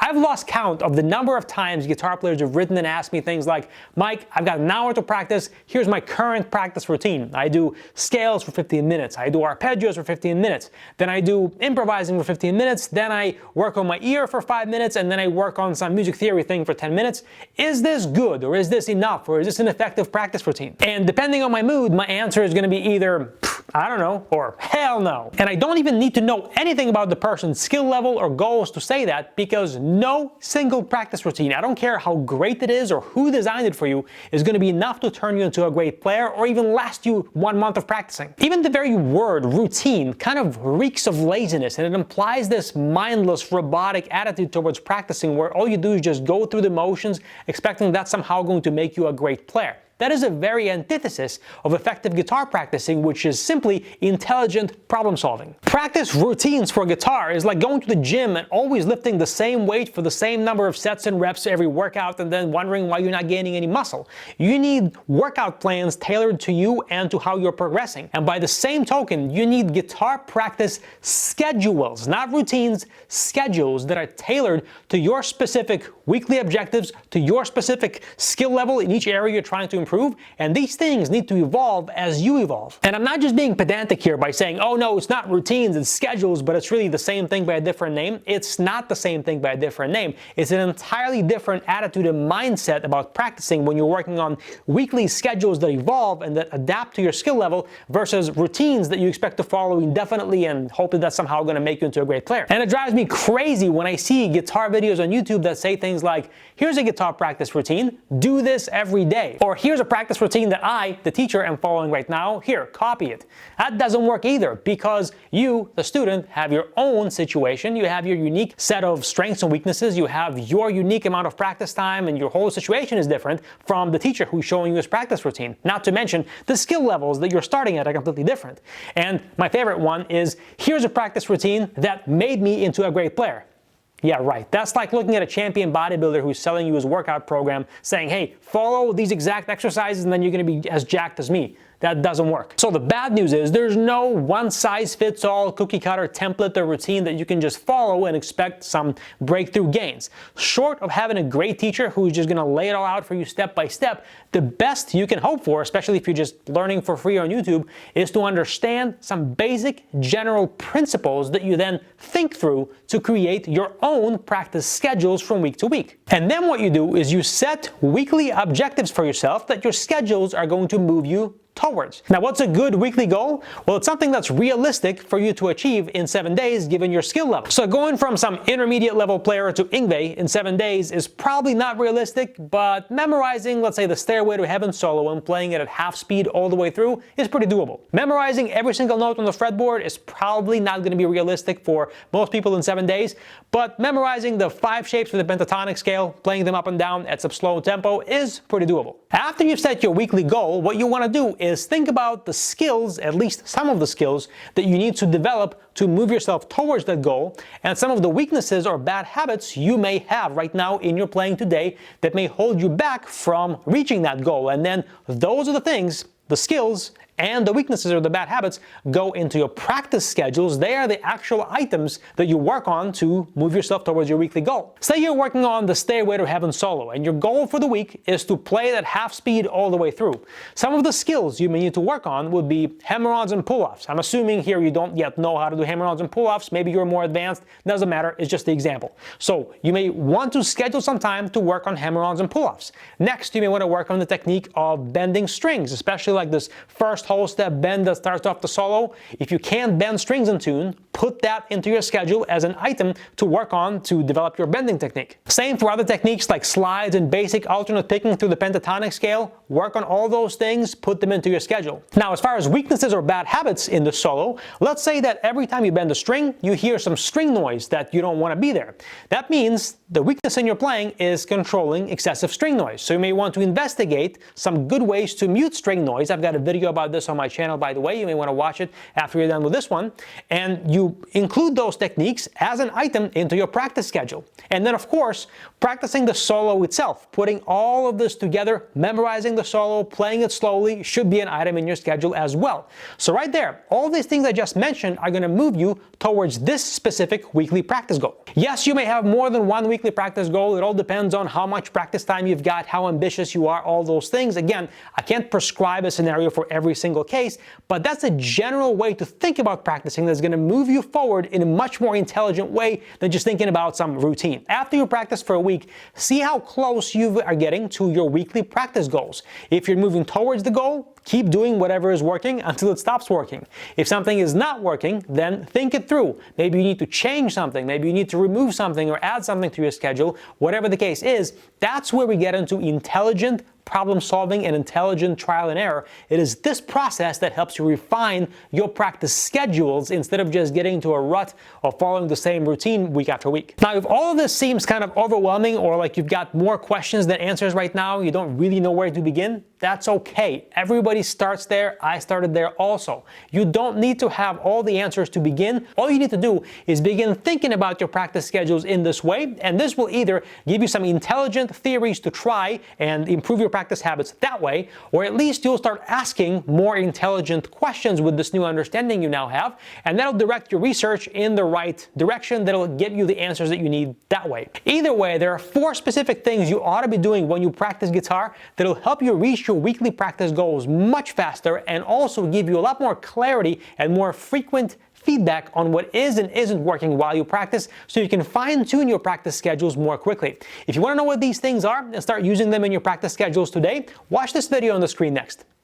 I've lost count of the number of times guitar players have written and asked me things like, Mike, I've got an hour to practice, here's my current practice routine. I do scales for 15 minutes, I do arpeggios for 15 minutes, then I do improvising for 15 minutes, then I work on my ear for 5 minutes, and then I work on some music theory thing for 10 minutes. Is this good, or is this enough, or is this an effective practice routine? And depending on my mood, my answer is going to be either, I don't know, or hell no. And I don't even need to know anything about the person's skill level or goals to say that, because no single practice routine, I don't care how great it is or who designed it for you, is going to be enough to turn you into a great player or even last you 1 month of practicing. Even the very word routine kind of reeks of laziness, and it implies this mindless, robotic attitude towards practicing where all you do is just go through the motions expecting that's somehow going to make you a great player. That is a very antithesis of effective guitar practicing, which is simply intelligent problem solving. Practice routines for guitar is like going to the gym and always lifting the same weight for the same number of sets and reps every workout and then wondering why you're not gaining any muscle. You need workout plans tailored to you and to how you're progressing. And by the same token, you need guitar practice schedules, not routines, schedules that are tailored to your specific weekly objectives, to your specific skill level in each area you're trying to improve, and these things need to evolve as you evolve. And I'm not just being pedantic here by saying, oh no, it's not routines, it's schedules, but it's really the same thing by a different name. It's not the same thing by a different name. It's an entirely different attitude and mindset about practicing when you're working on weekly schedules that evolve and that adapt to your skill level versus routines that you expect to follow indefinitely and hope that that's somehow going to make you into a great player. And it drives me crazy when I see guitar videos on YouTube that say things like, here's a guitar practice routine, do this every day. Or here's a practice routine that I, the teacher, am following right now. Here, copy it. That doesn't work either, because you, the student, have your own situation. You have your unique set of strengths and weaknesses. You have your unique amount of practice time, and your whole situation is different from the teacher who's showing you his practice routine. Not to mention, the skill levels that you're starting at are completely different. And my favorite one is, here's a practice routine that made me into a great player. Yeah, right. That's like looking at a champion bodybuilder who's selling you his workout program, saying, hey, follow these exact exercises and then you're going to be as jacked as me. That doesn't work. So the bad news is there's no one-size-fits-all cookie-cutter template or routine that you can just follow and expect some breakthrough gains. Short of having a great teacher who's just going to lay it all out for you step by step, the best you can hope for, especially if you're just learning for free on YouTube, is to understand some basic general principles that you then think through to create your own practice schedules from week to week. And then what you do is you set weekly objectives for yourself that your schedules are going to move you towards. Now, what's a good weekly goal? Well, it's something that's realistic for you to achieve in 7 days given your skill level. So going from some intermediate level player to Yngwie in 7 days is probably not realistic, but memorizing, let's say, the Stairway to Heaven solo and playing it at half speed all the way through is pretty doable. Memorizing every single note on the fretboard is probably not going to be realistic for most people in 7 days, but memorizing the 5 shapes of the pentatonic scale, playing them up and down at some slow tempo is pretty doable. After you've set your weekly goal, what you want to do is think about the skills, at least some of the skills, that you need to develop to move yourself towards that goal, and some of the weaknesses or bad habits you may have right now in your playing today that may hold you back from reaching that goal. And then those are the things, the skills, and the weaknesses or the bad habits go into your practice schedules. They are the actual items that you work on to move yourself towards your weekly goal. Say you're working on the Stairway to Heaven solo, and your goal for the week is to play it at half speed all the way through. Some of the skills you may need to work on would be hammer-ons and pull-offs. I'm assuming here you don't yet know how to do hammer-ons and pull-offs. Maybe you're more advanced. Doesn't matter. It's just the example. So you may want to schedule some time to work on hammer-ons and pull-offs. Next, you may want to work on the technique of bending strings, especially like this first whole step bend that starts off the solo. If you can't bend strings in tune, put that into your schedule as an item to work on to develop your bending technique. Same for other techniques like slides and basic alternate picking through the pentatonic scale. Work on all those things, put them into your schedule. Now, as far as weaknesses or bad habits in the solo, let's say that every time you bend a string, you hear some string noise that you don't want to be there. That means the weakness in your playing is controlling excessive string noise. So you may want to investigate some good ways to mute string noise. I've got a video about this on my channel, by the way. You may want to watch it after you're done with this one. And you include those techniques as an item into your practice schedule. And then, of course, practicing the solo itself, putting all of this together, memorizing the solo, playing it slowly, should be an item in your schedule as well. So right there, all these things I just mentioned are going to move you towards this specific weekly practice goal. Yes, you may have more than one weekly practice goal. It all depends on how much practice time you've got, how ambitious you are, all those things. Again, I can't prescribe a scenario for every single case, but that's a general way to think about practicing that's going to move you forward in a much more intelligent way than just thinking about some routine. After you practice for a week, see how close you are getting to your weekly practice goals. If you're moving towards the goal, keep doing whatever is working until it stops working. If something is not working, then think it through. Maybe you need to change something. Maybe you need to remove something or add something to your schedule. Whatever the case is, that's where we get into intelligent problem solving and intelligent trial and error. It is this process that helps you refine your practice schedules instead of just getting into a rut or following the same routine week after week. Now, if all of this seems kind of overwhelming or like you've got more questions than answers right now, you don't really know where to begin, that's okay. Everybody starts there. I started there also. You don't need to have all the answers to begin. All you need to do is begin thinking about your practice schedules in this way, and this will either give you some intelligent theories to try and improve your practice habits that way, or at least you'll start asking more intelligent questions with this new understanding you now have, and that'll direct your research in the right direction. That'll get you the answers that you need that way. Either way, there are 4 specific things you ought to be doing when you practice guitar that'll help you reach your weekly practice goals much faster and also give you a lot more clarity and more frequent feedback on what is and isn't working while you practice, so you can fine-tune your practice schedules more quickly. If you want to know what these things are and start using them in your practice schedules today, watch this video on the screen next.